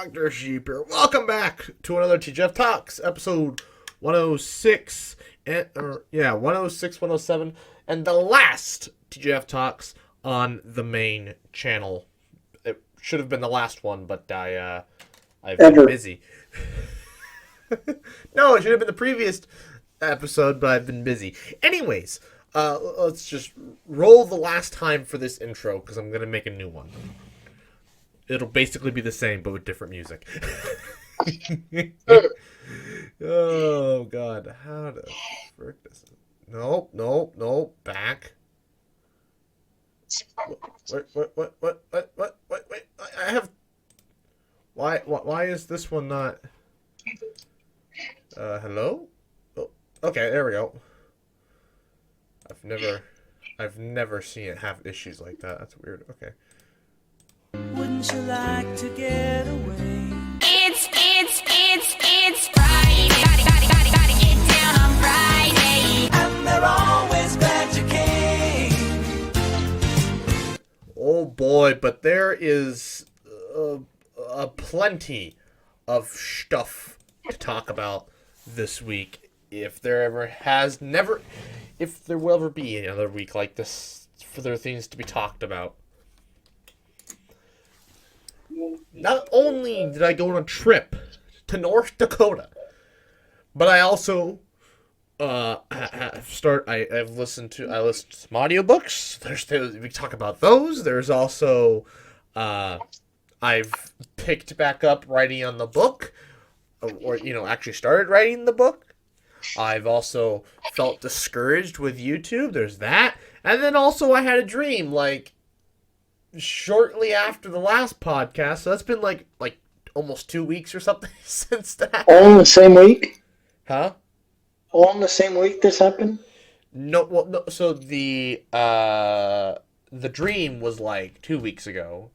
Dr. Sheep here. Welcome back to another TGIF Talks, episode 106, 106, 107, and the last TGIF Talks on the main channel. It should have been the last one, but I've been busy. No, it should have been the previous episode, but I've been busy. Anyways, let's just roll the last time for this intro, because I'm going to make a new one. It'll basically be the same, but with different music. Oh, God. How the frick this? Nope. Back. What? Wait. I have... Why is this one not... hello? Oh, okay, there we go. I've never seen it have issues like that. That's weird. Okay. Wouldn't you like to get away? It's Friday. Gotta get down on Friday. And they're always glad you came. Oh boy, but there is plenty of stuff to talk about this week. If there will ever be another week like this, for there are things to be talked about. Not only did I go on a trip to North Dakota, but I also I listened to some audiobooks. We talk about those. There's also I've picked back up writing on the book, or actually started writing the book. I've also felt discouraged with YouTube. There's that, and then also I had a dream shortly after the last podcast, so that's been like almost 2 weeks or something since that. All in the same week? Huh? All in the same week this happened? No. So the dream was like 2 weeks ago,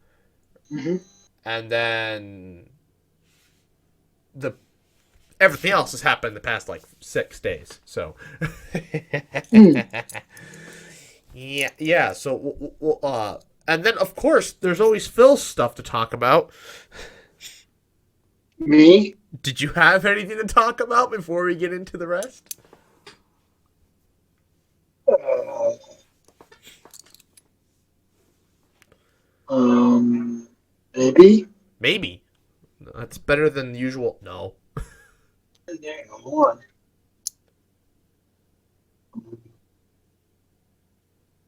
and then everything else has happened in the past 6 days. So yeah. So and then, of course, there's always Phil's stuff to talk about. Me? Did you have anything to talk about before we get into the rest? Maybe? Maybe. That's better than usual. No. Hold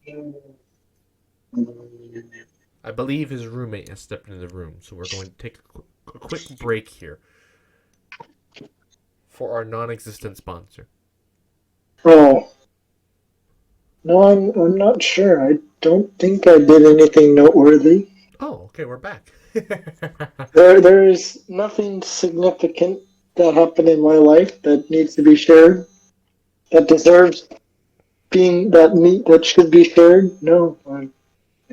on. I believe his roommate has stepped into the room, so we're going to take a quick break here for our non-existent sponsor. Oh. No, I'm not sure. I don't think I did anything noteworthy. Oh, okay, we're back. There's nothing significant that happened in my life that needs to be shared, that deserves being that should be shared. No, I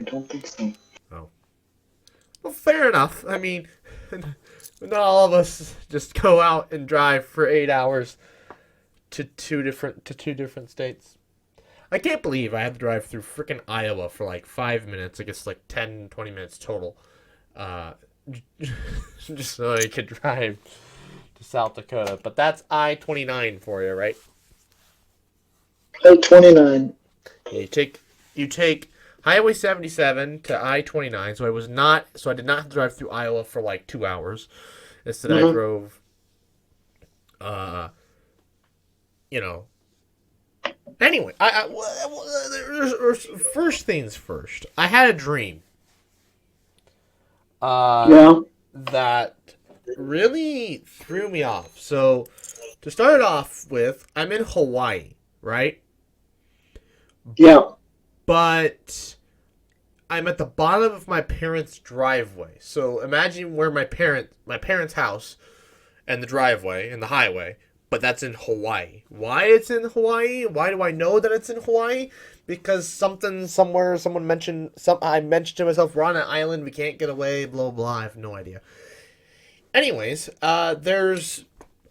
don't think so. Oh. Well, fair enough. I mean, not all of us just go out and drive for 8 hours to two different states. I can't believe I had to drive through freaking Iowa for 5 minutes. I guess 10, 20 minutes total. Just so I could drive to South Dakota. But that's I-29 for you, right? I-29. Yeah, you take Highway 77 to I-29. So I did not have to drive through Iowa for 2 hours. Instead, I drove. Anyway, first things first. I had a dream. That really threw me off. So, to start off with, I'm in Hawaii, right? Yeah. But I'm at the bottom of my parents' driveway. So imagine where my parents' house and the driveway and the highway, but that's in Hawaii. Why it's in Hawaii? Why do I know that it's in Hawaii? Because someone mentioned, I mentioned to myself, we're on an island, we can't get away, blah, blah, I have no idea. Anyways,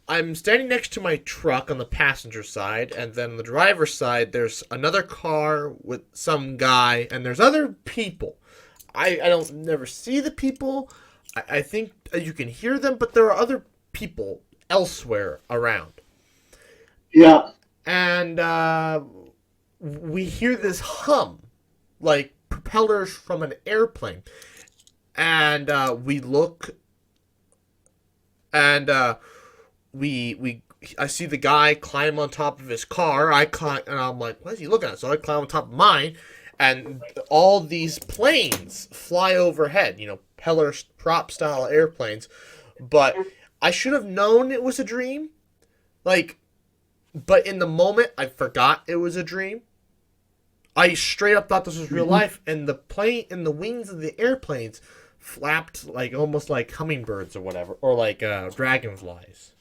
I'm standing next to my truck on the passenger side, and then on the driver's side, there's another car with some guy, and there's other people. I don't never see the people. I think you can hear them, but there are other people elsewhere around. Yeah. And we hear this hum, like propellers from an airplane. And we look, and I see the guy climb on top of his car. And I'm like, what is he looking at? So I climb on top of mine, and all these planes fly overhead. Propeller prop style airplanes. But I should have known it was a dream. But in the moment, I forgot it was a dream. I straight up thought this was real life, and the plane and the wings of the airplanes flapped almost like hummingbirds or whatever, or like dragonflies.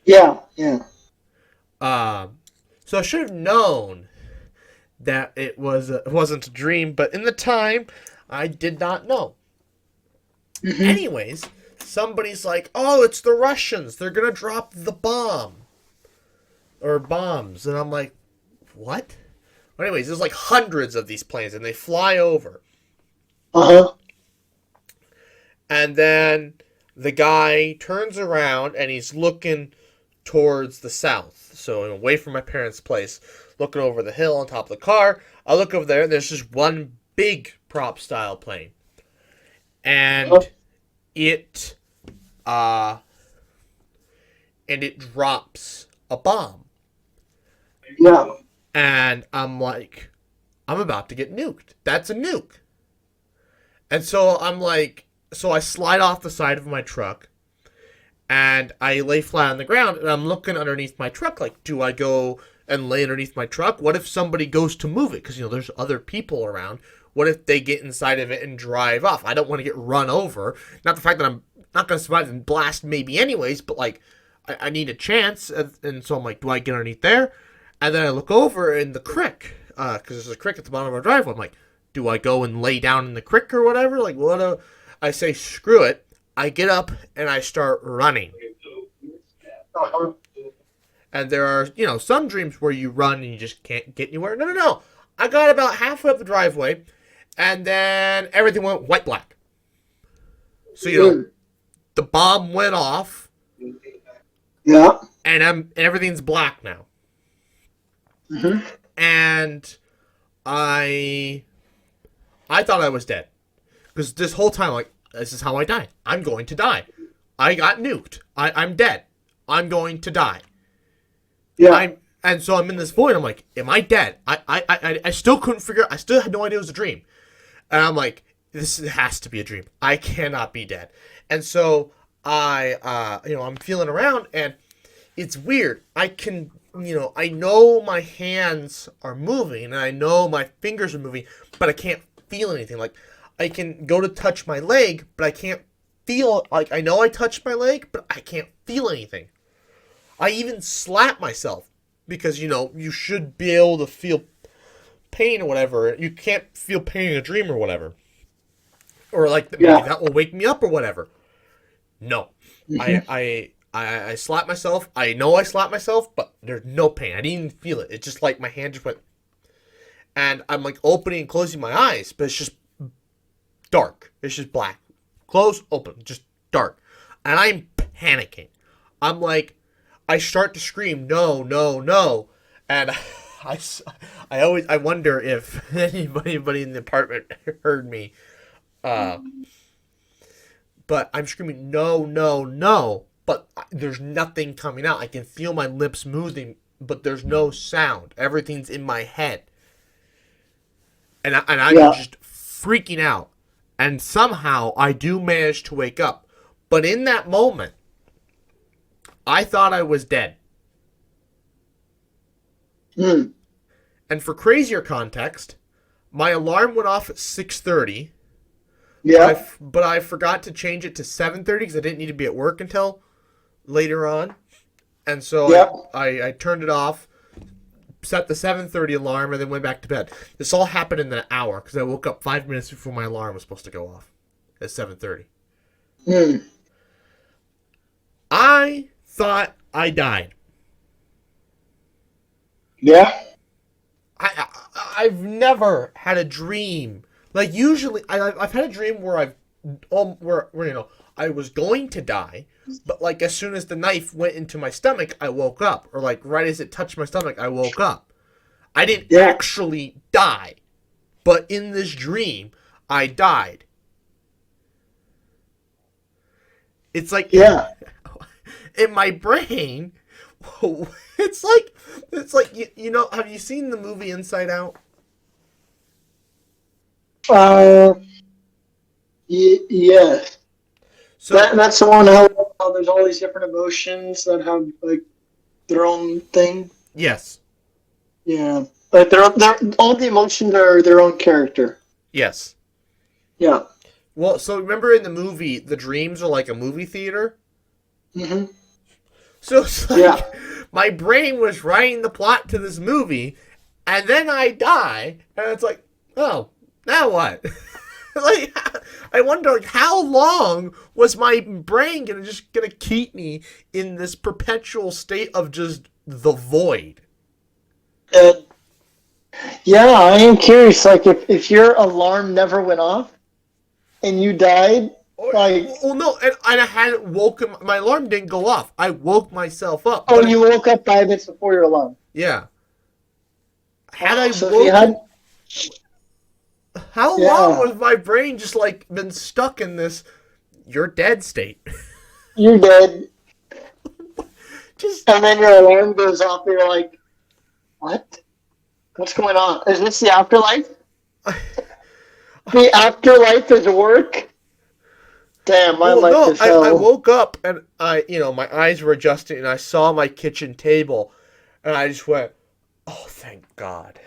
Yeah. So I should have known that it wasn't a dream, but in the time, I did not know. Anyways, somebody's like, "Oh, it's the Russians. They're gonna drop the bomb or bombs," and I'm like, "What?" But anyways, there's hundreds of these planes, and they fly over. And then the guy turns around, and he's looking towards the south. So away from my parents' place, looking over the hill on top of the car. I look over there, and there's just one big prop-style plane. And it drops a bomb. Yeah. And I'm like, I'm about to get nuked. That's a nuke. And so so I slide off the side of my truck, and I lay flat on the ground, and I'm looking underneath my truck, do I go and lay underneath my truck? What if somebody goes to move it? Because, there's other people around. What if they get inside of it and drive off? I don't want to get run over. Not the fact that I'm not going to survive and blast maybe anyways, but, I need a chance. And so I'm like, do I get underneath there? And then I look over in the creek, because there's a creek at the bottom of our driveway. I'm like, do I go and lay down in the creek or whatever? I say, screw it. I get up and I start running. And there are, some dreams where you run and you just can't get anywhere. No. I got about halfway up the driveway, and then everything went white black. So, the bomb went off. Yeah. And everything's black now. And I thought I was dead. Because this whole time, this is how I die. I'm going to die. I got nuked. I'm dead. I'm going to die. Yeah. And so I'm in this void. I'm like, am I dead? I still couldn't figure. I still had no idea it was a dream. And I'm like, this has to be a dream. I cannot be dead. And so I'm feeling around, and it's weird. I can, I know my hands are moving, and I know my fingers are moving, but I can't feel anything. I can go to touch my leg, but I can't feel, I know I touched my leg, but I can't feel anything. I even slap myself, because, you should be able to feel pain or whatever. You can't feel pain in a dream or whatever. Or, maybe that will wake me up or whatever. No. I slapped myself. I know I slapped myself, but there's no pain. I didn't even feel it. It's just my hand just went. And I'm opening and closing my eyes, but it's just dark. It's just black. Close, open, just dark. And I'm panicking. I'm I start to scream, no, no, no. And I wonder if anybody in the apartment heard me. But I'm screaming, no, no, no. But there's nothing coming out. I can feel my lips moving, but there's no sound. Everything's in my head. And I'm just freaking out. And somehow I do manage to wake up. But in that moment, I thought I was dead. And for crazier context, my alarm went off at 6:30. Yeah. But I forgot to change it to 7:30 because I didn't need to be at work until later on. And so I turned it off, set the 7:30 alarm, and then went back to bed. This all happened in an hour because I woke up 5 minutes before my alarm was supposed to go off at 7:30. I thought I died. Yeah. I've never had a dream. Usually, I've had a dream where I've where I was going to die, but like as soon as the knife went into my stomach, I woke up, or like right as it touched my stomach, I woke up. I didn't Yeah. actually die, but in this dream, I died. It's like Yeah. in my brain, it's like have you seen the movie Inside Out? Uh, yes. So That's the one how there's all these different emotions that have like their own thing. yes, Yeah. Like they're all the emotions are their own character. yes. Yeah. Well, so remember in the movie, the dreams are like a movie theater. Mhm. So it's like Yeah. my brain was writing the plot to this movie, and then I die, and it's like, oh, now what? Like, I wonder, like, how long was my brain gonna keep me in this perpetual state of just the void? Uh, yeah, I am curious. Like, if your alarm never went off and you died, Or, like, well, no, and I hadn't woken. My alarm didn't go off. I woke myself up. oh, But you woke up 5 minutes before your alarm. yeah, had I So if you had, woken, how long yeah, was my brain just like been stuck in this "you're dead" state? you're dead, Just and then your alarm goes off, and you're like, what? What's going on? Is this the afterlife? The afterlife is work? Damn, my well, life no, is I hell. woke up and my eyes were adjusting and I saw my kitchen table, and I just went, "Oh, thank God."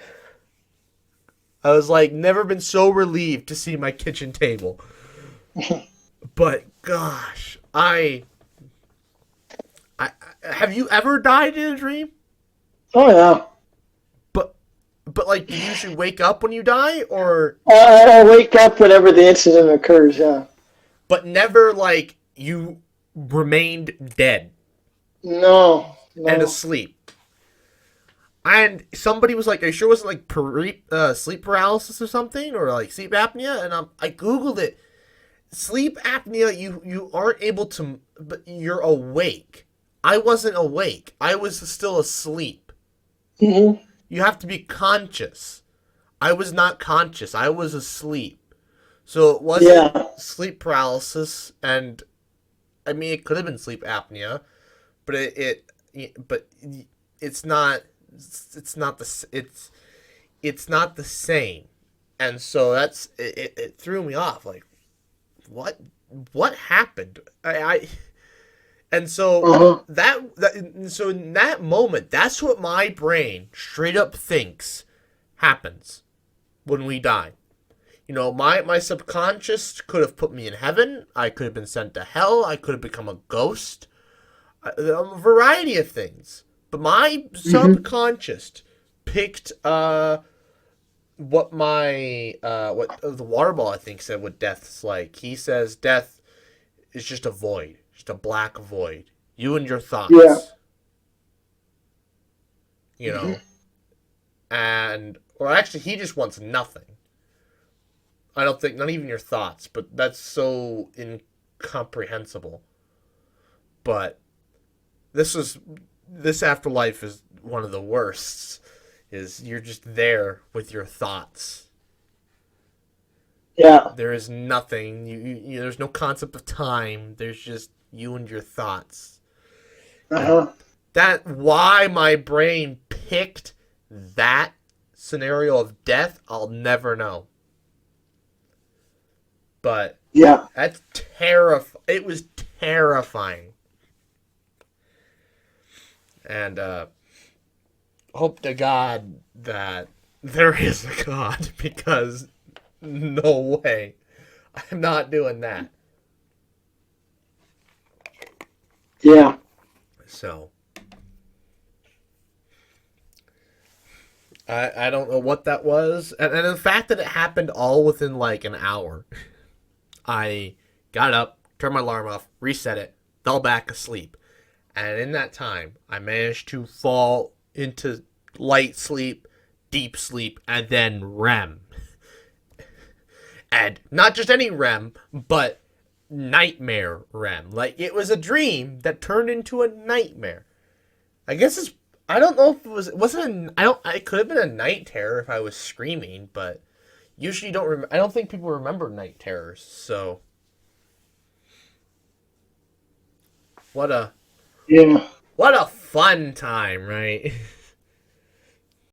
I was like, never been so relieved to see my kitchen table. But gosh, I have you ever died in a dream? Oh, yeah. But like, do you usually wake up when you die, or I wake up whenever the incident occurs, yeah. but never like you remained dead No, and no. asleep? And somebody was like, "Are you sure it wasn't like sleep paralysis or something, or like sleep apnea?" And I googled it. Sleep apnea, you aren't able to, but you're awake. I wasn't awake. I was still asleep. Hmm. You have to be conscious. I was not conscious. I was asleep. So it wasn't Yeah. sleep paralysis, and I mean it could have been sleep apnea, but but it's not it's not the same. And so it threw me off. Like, what happened? I and so Uh-huh. so in that moment, that's what my brain straight up thinks happens when we die. My subconscious could have put me in heaven. I could have been sent to hell. I could have become a ghost. A variety of things. But my Hmm. subconscious picked what the water ball I think said what death's like. He says death is just a void, just a black void. You and your Yeah. thoughts. You Hmm. know, or actually, he just wants nothing. I don't think not even your thoughts, but that's so incomprehensible. But this afterlife is one of the worst. Is you're just there with your thoughts. Yeah. There is nothing. There's no concept of time. There's just you and your thoughts. And Uh-huh. that why my brain picked that scenario of death, I'll never know. But Yeah. that's terrifying. It was terrifying. And hope to God that there is a God, because no way. I'm not doing that. Yeah. So I don't know what that was. And the fact that it happened all within like an hour. I got up, turned my alarm off, reset it, fell back asleep. And in that time, I managed to fall into light sleep, deep sleep, and then REM. And not just any REM, but nightmare REM. Like, it was a dream that turned into a nightmare. I guess it's, I don't know if it wasn't it could have been a night terror if I was screaming, but usually I don't think people remember night terrors, so. What a Yeah. What a fun time, right?